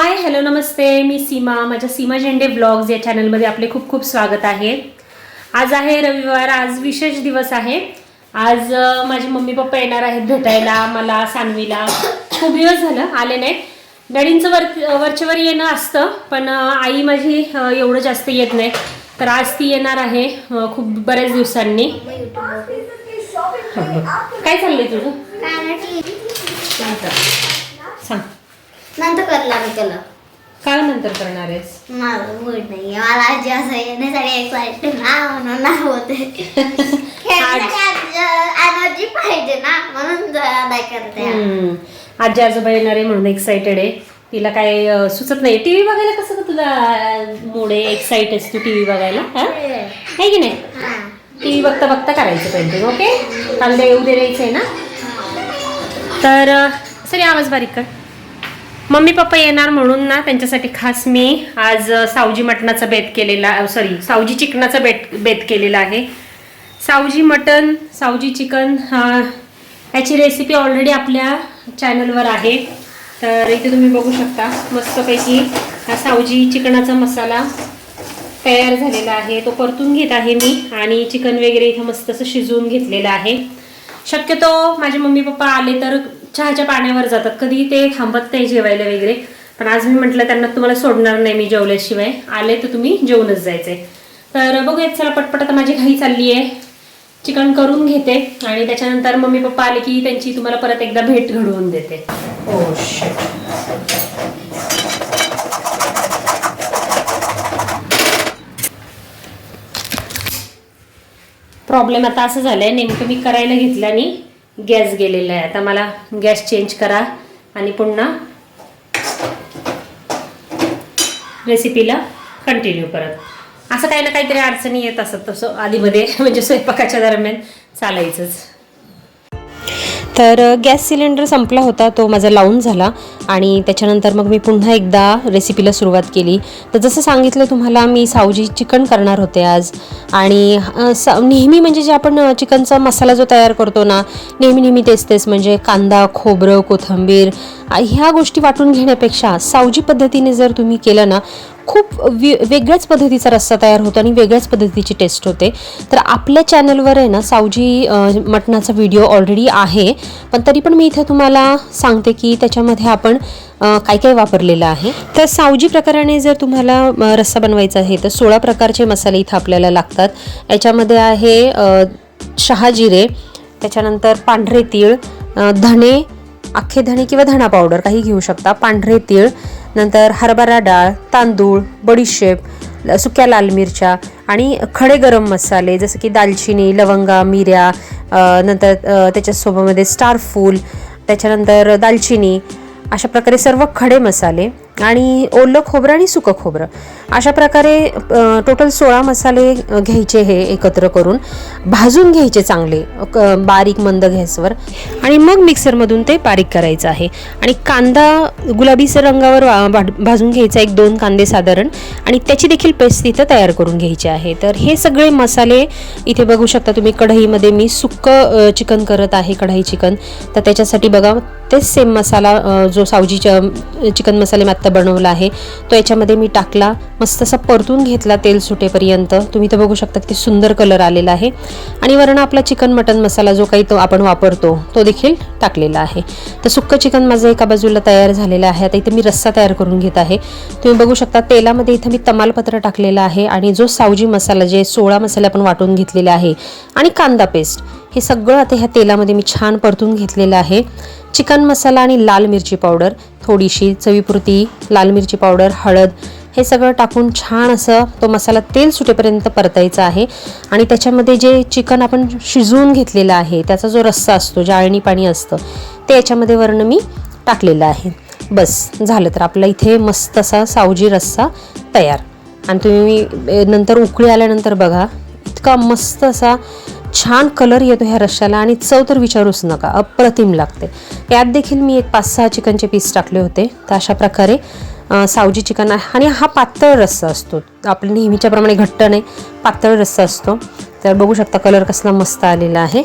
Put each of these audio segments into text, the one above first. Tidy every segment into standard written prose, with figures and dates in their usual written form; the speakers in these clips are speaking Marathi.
हाय हॅलो नमस्ते, मी सीमा. माझ्या सीमा झेंडे व्लॉग्स या चॅनलमध्ये आपले खूप खूप स्वागत आहे. आज आहे रविवार. आज विशेष दिवस आहे. आज माझे मम्मी पप्पा येणार आहेत भेटायला मला, सानवीला. खूप दिवस झालं आले नाही. डॅडींचं वरचेवर येणं असतं, पण आई माझी एवढं जास्त येत नाही. तर आज ती येणार आहे खूप बऱ्याच दिवसांनी. काय चाललंय तुझं? सांग. नंतर करणार मी त्याला. काय नंतर करणार आहेस? माझं मूड नाहीये. मला आजी असं येण्यासाठी एक्साइटेड ना म्हणून नाही होते. एनर्जी पाहिजे ना म्हणून नाही करते. आजी आजोबा येणार आहे म्हणून एक्साइटेड आहे. तिला काय सुचत नाही. टीव्ही बघायला कसं का तुला मूड आहे? एक्साइट आहेस तू टीव्ही बघायला? आहे की नाही? टीव्ही बघता बघता करायचं पेंटिंग. ओके, काल उद्या द्यायचं आहे ना. तर सरी आवाज बारीक कर. मम्मी पप्पा येणार म्हणून ना त्यांच्यासाठी खास मी आज सावजी मटणाचा बेत केलेला, सावजी चिकनाचा बेत केलेला आहे. सावजी मटण, सावजी चिकन याची रेसिपी ऑलरेडी आपल्या चॅनलवर आहे. तर इथे तुम्ही बघू शकता मस्तपैकी हा सावजी चिकनाचा मसाला तयार झालेला आहे. तो परतून घेत आहे मी आणि चिकन वगैरे इथं मस्त असं शिजवून घेतलेलं आहे. शक्यतो माझे मम्मी पप्पा आले तर चहाच्या पाण्यावर जातात, कधी ते थांबत नाही जेवायला वगैरे. पण आज मी म्हटलं त्यांना तुम्हाला सोडणार नाही मी जेवल्याशिवाय. आले तर तुम्ही जेवूनच जायचंय. तर बघूयात, चला पटपट आता माझी घाई चालली आहे. चिकन करून घेते आणि त्याच्यानंतर मम्मी पप्पा आले की त्यांची तुम्हाला परत एकदा भेट घडवून देते. प्रॉब्लेम आता असं झालंय, नेमकं मी करायला घेतलं आणि गॅस गेलेला आहे. आता मला गॅस चेंज करा आणि पुन्हा रेसिपीला कंटिन्यू परत. असं काही ना काहीतरी अडचणी येत असत तसं आधीमध्ये, म्हणजे स्वयंपाकाच्या दरम्यान चालायचंच. तर गॅस सिलेंडर संपला होता, तो माझा लावून झाला आणि त्याच्यानंतर मग मी पुन्हा एकदा रेसिपीला सुरुवात केली. तर जसं सांगितलं तुम्हाला, मी सावजी चिकन करणार होते आज. आणि नेहमी म्हणजे जे आपण चिकनचा मसाला जो तयार करतो ना, नेहमी तेच म्हणजे कांदा, खोबरं, कोथिंबीर ह्या गोष्टी वाटून घेण्यापेक्षा सावजी पद्धतीने जर तुम्ही केलं ना, खूप वेगळ्याच पद्धतीचा रस्सा तयार होतो आणि वेगळ्याच पद्धतीची टेस्ट होते. तर आपल्या चॅनलवर आहे ना सावजी मटणाचा व्हिडिओ ऑलरेडी आहे, पण तरी पण मी इथे तुम्हाला सांगते की त्याच्यामध्ये आपण काय काय वापरलेलं आहे. तर सावजी प्रकाराने जर तुम्हाला रस्सा बनवायचा आहे तर 16 प्रकारचे मसाले इथं आपल्याला लागतात. याच्यामध्ये आहे शहाजिरे, त्याच्यानंतर पांढरे तीळ, धणे, अख्खे धणे किंवा धणा पावडर काही घेऊ शकता, पांढरे तीळ, नंतर हरभरा डाळ, तांदूळ, बडीशेप, सुक्या लाल मिरच्या आणि खडे गरम मसाले जसं की दालचिनी, लवंगा, मिऱ्या, नंतर त्याच्यासोबतमध्ये स्टार फूल, त्याच्यानंतर दालचिनी, अशा प्रकारे सर्व खडे मसाले आणि ओलं खोबरं आणि सुकं खोबरं. अशा प्रकारे टोटल 16 मसाले घ्यायचे. हे एकत्र करून भाजून घ्यायचे चांगले बारीक मंद गॅसवर आणि मग मिक्सरमधून ते बारीक करायचं आहे. आणि कांदा गुलाबी रंगावर भाजून घ्यायचा, 1-2 कांदे साधारण, आणि त्याची देखील पेस्ट इथं तयार करून घ्यायची आहे. तर हे सगळे मसाले इथे बघू शकता तुम्ही. कढईमध्ये मी सुक्कं चिकन करत आहे, कढई चिकन. तर त्याच्यासाठी बघा तेच सेम मसाला जो सावजीचा चिकन मसाले मी आत्ता बनवला आहे तो याच्यामध्ये मी टाकला, मस्त असा परतून घेतला तेल सुटेपर्यंत. तुम्ही तर बघू शकता किती सुंदर कलर आलेला आहे. आणि वरून आपला चिकन मटन मसाला जो काही तो आपण वापरतो तो देखील टाकलेला आहे. तर सुक्कं चिकन माझं एका बाजूला तयार झालेलं आहे. आता इथे मी रस्सा तयार करून घेत आहे. तुम्ही बघू शकता तेलामध्ये इथं मी तमालपत्र टाकलेलं आहे आणि जो सावजी मसाला, जे 16 मसाले आपण वाटून घेतलेले आहे, आणि कांदा पेस्ट, हे सगळं आता ह्या तेलामध्ये मी छान परतून घेतलेलं आहे. चिकन मसाला आणि लाल मिरची पावडर थोडीशी, चवीपुरती लाल मिरची पावडर, हळद, हे सगळं टाकून छान असं तो मसाला तेल सुटेपर्यंत परतायचा आहे. आणि त्याच्यामध्ये जे चिकन आपण शिजवून घेतलेलं आहे त्याचा जो रस्सा असतो, जाळणी पाणी असतं, ते याच्यामध्ये वरून मी टाकलेलं आहे. बस झालं. तर आपला इथे मस्त असा सावजी रस्सा तयार. आणि तुम्ही नंतर उकळी आल्यानंतर बघा इतका मस्त असा छान कलर येतो ह्या रश्श्याला आणि चव तर विचारूच नका, अप्रतिम लागते. यात देखील मी 5-6 चिकनचे पीस टाकले होते. तर अशा प्रकारे सावजी चिकन आहे. आणि हा पातळ रस्सा असतो, आपल्या नेहमीच्या प्रमाणे घट्ट नाही, पातळ रस्सा असतो. तर बघू शकता कलर कसला मस्त आलेला आहे.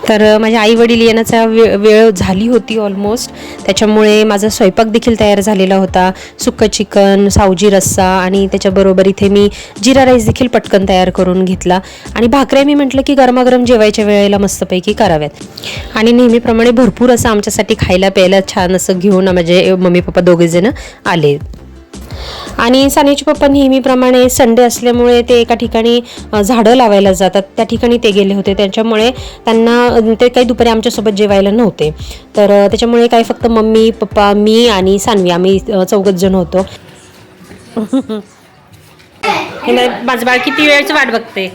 तर माझ्या आई वडील येण्याचा वेळ झाली होती ऑलमोस्ट, त्याच्यामुळे माझा स्वयंपाक देखील तयार झालेला होता. सुक्कं चिकन, सावजी रस्सा आणि त्याच्याबरोबर इथे मी जिरा राईस देखील पटकन तयार करून घेतला. आणि भाकऱ्या मी म्हटलं की गरमागरम जेवायच्या वेळेला मस्तपैकी कराव्यात. आणि नेहमीप्रमाणे भरपूर असं आमच्यासाठी खायला प्यायला छान असं घेऊन माझे मम्मी पप्पा दोघेजण आले. आणि सानियाचे पप्पा नेहमीप्रमाणे संडे असल्यामुळे ते एका ठिकाणी झाडं लावायला जातात, त्या ठिकाणी ते गेले होते. त्याच्यामुळे त्यांना ते काही दुपारी आमच्यासोबत जेवायला नव्हते. तर त्याच्यामुळे काय फक्त मम्मी पप्पा मी आणि सानवी आम्ही 4 जण होतो. माझं बाळ किती वेळची वाट बघते.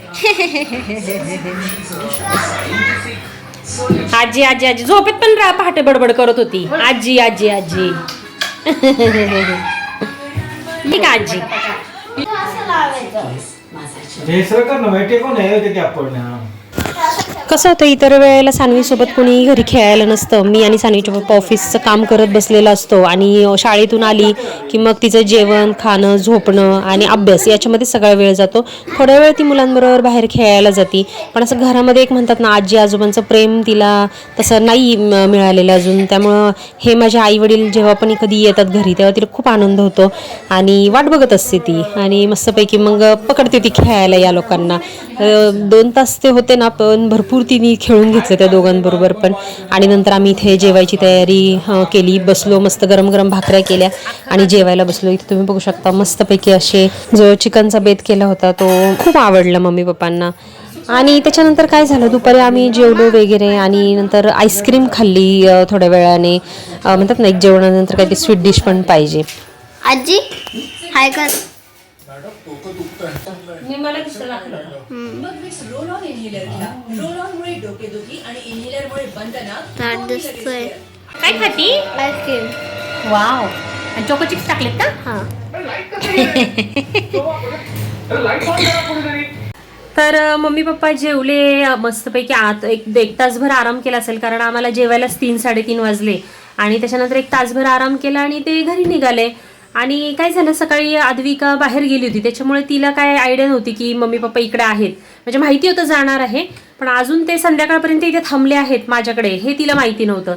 आजी आजी आजी झोपेत पण पहाटे बडबड करत होती. आजी आजी आजी ठीक आजी. कसं होतं इतर वेळेला सानवीसोबत कोणी घरी खेळायला नसतं. मी आणि सानवीचे पप्पा ऑफिसचं काम करत बसलेला असतो आणि शाळेतून आली की मग तिचं जेवण खाणं झोपणं आणि अभ्यास याच्यामध्ये सगळा वेळ जातो. थोड्या वेळ ती मुलांबरोबर बाहेर खेळायला जाते, पण असं घरामध्ये एक म्हणतात ना आजी आजोबांचं प्रेम तिला तसं नाही मिळालेलं अजून. त्यामुळं हे माझे आई वडील जेव्हा पण कधी येतात घरी तेव्हा तिला खूप आनंद होतो आणि वाट बघत असते ती आणि मस्तपैकी मग पकडते ती खेळायला या लोकांना. 2 तास ते होते ना, पण भरपूर तिने खेळून घेतलं त्या दोघांबरोबर पण. आणि नंतर आम्ही इथे जेवायची तयारी केली, बसलो, मस्त गरम गरम भाकऱ्या केल्या आणि जेवायला बसलो. इथे तुम्ही बघू शकता मस्तपैकी असे जो चिकनचा बेत केला होता तो खूप आवडला मम्मी पप्पांना. आणि त्याच्यानंतर काय झालं, दुपारी आम्ही जेवलो वगैरे आणि नंतर आईस्क्रीम खाल्ली थोड्या वेळाने. म्हणतात ना एक जेवणानंतर काही स्वीट डिश पण पाहिजे. आजी हाय कर. काय खाती? आईस्क्रीम. वाव. आणि चोको चिप्स टाकलेत का? हां. तर मम्मी पप्पा जेवले मस्तपैकी. आत एक तासभर आराम केला असेल, कारण आम्हाला जेवायलाच 3-3:30 वाजले. आणि त्याच्यानंतर 1 तासभर आराम केला आणि ते घरी निघाले. आणि काय झालं, सकाळी आद्विका बाहेर गेली होती, त्याच्यामुळे तिला काय आयडिया नव्हती की मम्मी पप्पा इकडे आहेत. म्हणजे माहिती होतं जाणार आहे, पण अजून ते संध्याकाळपर्यंत इथे थांबले आहेत माझ्याकडे हे तिला माहिती नव्हतं.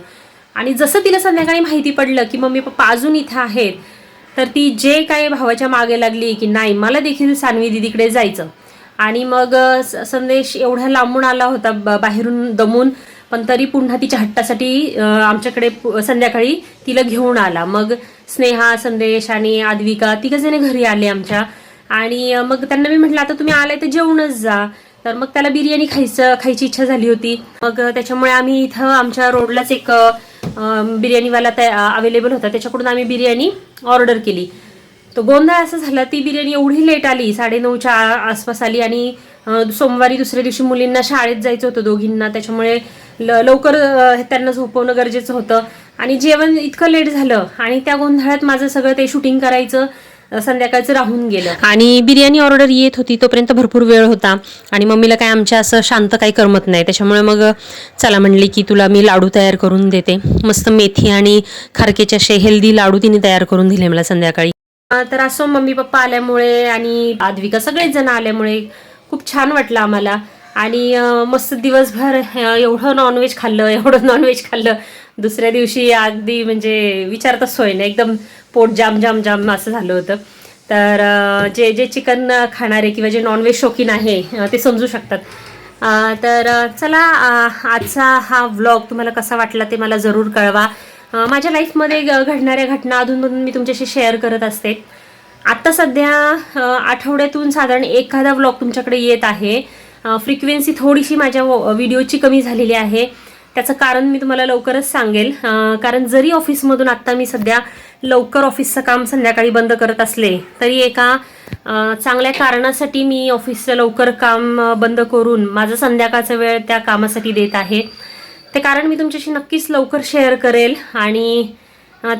आणि जसं तिला संध्याकाळी माहिती पडलं की मम्मी पप्पा अजून इथं आहेत, तर ती जे काय भावाच्या मागे लागली की नाही मला देखील सानवी दिदीकडे जायचं. आणि मग संदेश एवढा लांबून आला होता बाहेरून दमून, पण तरी पुन्हा तिच्या हट्टासाठी आमच्याकडे संध्याकाळी तिला घेऊन आला. मग स्नेहा, संदेश आणि आद्विका 3 जण घरी आले आमच्या. आणि मग त्यांना मी म्हटलं आता तुम्ही आलाय तर जेवणच जा. तर मग त्याला बिर्याणी खायची इच्छा झाली होती. मग त्याच्यामुळे आम्ही इथं आमच्या रोडलाच एक बिर्याणीवाला अवेलेबल होता, त्याच्याकडून आम्ही बिर्याणी ऑर्डर केली. तो गोंधळ असं झाला, ती बिर्याणी एवढी लेट आली, 9:30च्या आसपास आली. आणि सोमवारी दुसऱ्या दिवशी मुलींना शाळेत जायचं होतं दोघींना, त्याच्यामुळे लवकर त्यांना झोपवणं गरजेचं होतं. आणि जेवण इतकं लेट झालं आणि त्या गोंधळात माझं सगळं ते शूटिंग करायचं संध्याकाळचं राहून गेलं. आणि बिर्याणी ऑर्डर येत होती तोपर्यंत भरपूर वेळ होता आणि मम्मीला काय आमच्या असं शांत काही करमत नाही. त्याच्यामुळे मग चला म्हणली की तुला मी लाडू तयार करून देते. मस्त मेथी आणि खारकेचे असे हेल्दी लाडू तिने तयार करून दिले मला संध्याकाळी. तर असो मम्मी पप्पा आल्यामुळे आणि आद्विका सगळेच जण आल्यामुळे खूप छान वाटलं आम्हाला. आणि मस्त दिवसभर एवढं नॉनव्हेज खाल्लं. दुसऱ्या दिवशी अगदी म्हणजे विचारताच सोय नाही, एकदम पोट जाम असं झालं होतं. तर जे चिकन खाणारे किंवा जे नॉनव्हेज शौकीन आहे ते समजू शकतात. तर चला आजचा हा व्लॉग तुम्हाला कसा वाटला ते मला जरूर कळवा. माझ्या लाईफमध्ये घडणाऱ्या घटना अधूनमधून मी तुमच्याशी शेअर करत असते. आत्ता सध्या आठवड्यातून साधारण एखादा व्लॉग तुमच्याकडे येत आहे. फ्रिक्वेन्सी थोडीशी माझ्या व्हिडिओची कमी झालेली आहे, त्याचं कारण मी तुम्हाला लवकरच सांगेल. कारण जरी ऑफिसमधून आत्ता मी सध्या लवकर ऑफिसचं काम संध्याकाळी बंद करत असले तरी एका चांगल्या कारणासाठी मी ऑफिसचं लवकर काम बंद करून माझं संध्याकाळचा वेळ त्या कामासाठी देत आहे. ते कारण मी तुमच्याशी नक्कीच लवकर शेअर करेल. आणि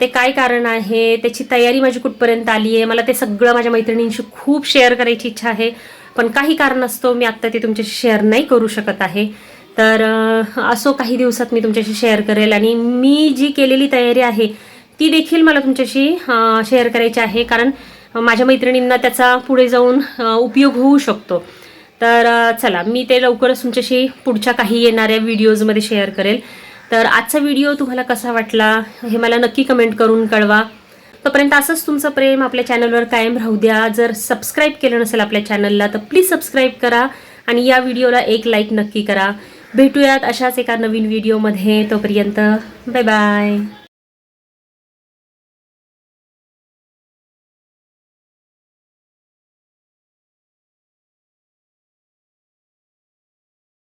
ते काय कारण आहे, त्याची तयारी माझी कुठपर्यंत आली आहे, मला ते सगळं माझ्या मैत्रिणींशी खूप शेअर करायची इच्छा आहे, पण काही कारणास्तव मी आत्ता ते तुमच्याशी शेअर नाही करू शकत आहे. तर असो काही दिवसात मी तुमच्याशी शेअर करेल. आणि मी जी केलेली तयारी आहे ती देखील मला तुमच्याशी शेअर करायची आहे, कारण माझ्या मैत्रिणींना त्याचा पुढे जाऊन उपयोग होऊ शकतो. तर चला मी ते लवकरच तुमच्याशी पुढच्या काही येणाऱ्या व्हिडिओजमध्ये शेअर करेल. तर आजचा व्हिडिओ तुम्हाला कसा वाटला हे मला नक्की कमेंट करून कळवा. तोपर्यंत असंच तुमचं प्रेम आपल्या चॅनलवर कायम राहू द्या. जर सबस्क्राईब केलं नसेल आपल्या चॅनलला तर प्लीज सबस्क्राईब करा आणि या व्हिडिओला एक लाईक नक्की करा. भेटूयात अशाच एका नवीन व्हिडिओमध्ये. तोपर्यंत बाय बाय.